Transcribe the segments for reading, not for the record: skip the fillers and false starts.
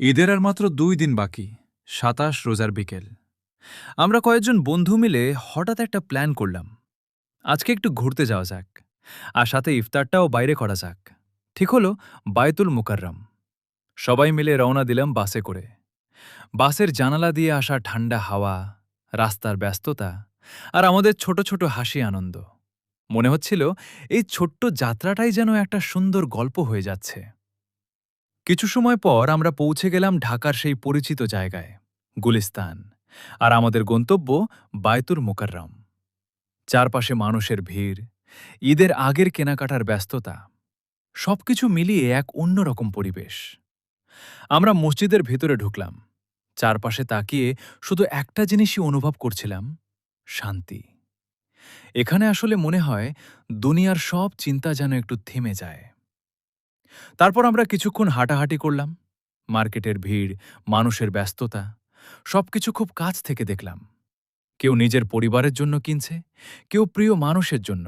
ঈদের আর মাত্র ২ দিন বাকি, ২৭ রোজার বিকেল। আমরা কয়েকজন বন্ধু মিলে হঠাৎ একটা প্ল্যান করলাম। আজকে একটু ঘুরতে যাওয়া যাক, আর সাথে ইফতারটাও বাইরে করা যাক। ঠিক হলো, বায়তুল মুকাররম। সবাই মিলে রওনা দিলাম বাসে করে। বাসের জানালা দিয়ে আসা ঠান্ডা হাওয়া, রাস্তার ব্যস্ততা, আর আমাদের ছোট ছোট হাসি আনন্দ। মনে হচ্ছিল এই ছোট্ট যাত্রাটাই যেন একটা সুন্দর গল্প হয়ে যাচ্ছে। কিছু সময় পর আমরা পৌঁছে গেলাম ঢাকার সেই পরিচিত জায়গায়, গুলিস্তান। আর আমাদের গন্তব্য বায়তুল মুকাররম। চারপাশে মানুষের ভিড়, ঈদের আগের কেনাকাটার ব্যস্ততা, সবকিছু মিলিয়ে এক অন্যরকম পরিবেশ। আমরা মসজিদের ভেতরে ঢুকলাম। চারপাশে তাকিয়ে শুধু একটা জিনিসই অনুভব করছিলাম: শান্তি। এখানে আসলে মনে হয় দুনিয়ার সব চিন্তা যেন একটু থেমে যায়। তারপর আমরা কিছুক্ষণ হাঁটাহাঁটি করলাম। মার্কেটের ভিড়, মানুষের ব্যস্ততা, সবকিছু খুব কাছ থেকে দেখলাম। কেউ নিজের পরিবারের জন্য কিনছে, কেউ প্রিয় মানুষের জন্য।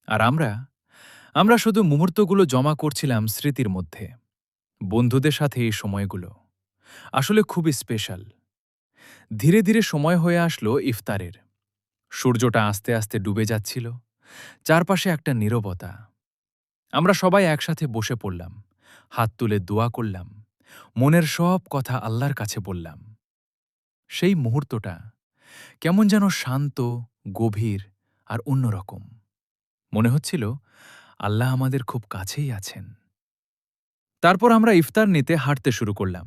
আর আমরা আমরা শুধু মুহূর্তগুলো জমা করছিলাম স্মৃতির মধ্যে। বন্ধুদের সাথে এই সময়গুলো আসলে খুবই স্পেশাল। ধীরে ধীরে সময় হয়ে আসলো ইফতারের। সূর্যটা আস্তে আস্তে ডুবে যাচ্ছিল। চারপাশে একটা নীরবতা। আমরা সবাই একসাথে বসে পড়লাম, হাত তুলে দোয়া করলাম, মনের সব কথা আল্লাহর কাছে বললাম। সেই মুহূর্তটা কেমন যেন শান্ত, গভীর আর অন্যরকম। মনে হচ্ছিল আল্লাহ আমাদের খুব কাছেই আছেন। তারপর আমরা ইফতার নিতে হাঁটতে শুরু করলাম।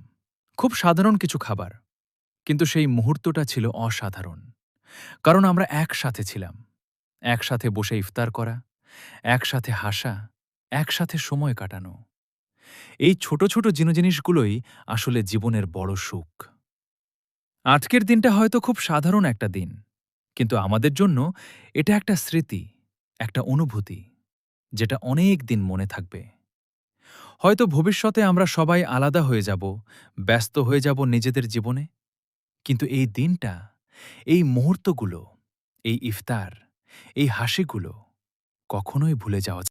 খুব সাধারণ কিছু খাবার, কিন্তু সেই মুহূর্তটা ছিল অসাধারণ। কারণ আমরা একসাথে ছিলাম, একসাথে বসে ইফতার করা, একসাথে হাসা, একসাথে সময় কাটানো। এই ছোট ছোট জিনিসগুলোই আসলে জীবনের বড় সুখ। আজকের দিনটা হয়তো খুব সাধারণ একটা দিন, কিন্তু আমাদের জন্য এটা একটা স্মৃতি, একটা অনুভূতি, যেটা অনেক দিন মনে থাকবে। হয়তো ভবিষ্যতে আমরা সবাই আলাদা হয়ে যাব, ব্যস্ত হয়ে যাব নিজেদের জীবনে, কিন্তু এই দিনটা, এই মুহূর্তগুলো, এই ইফতার, এই হাসিগুলো কখনোই ভুলে যাওয়া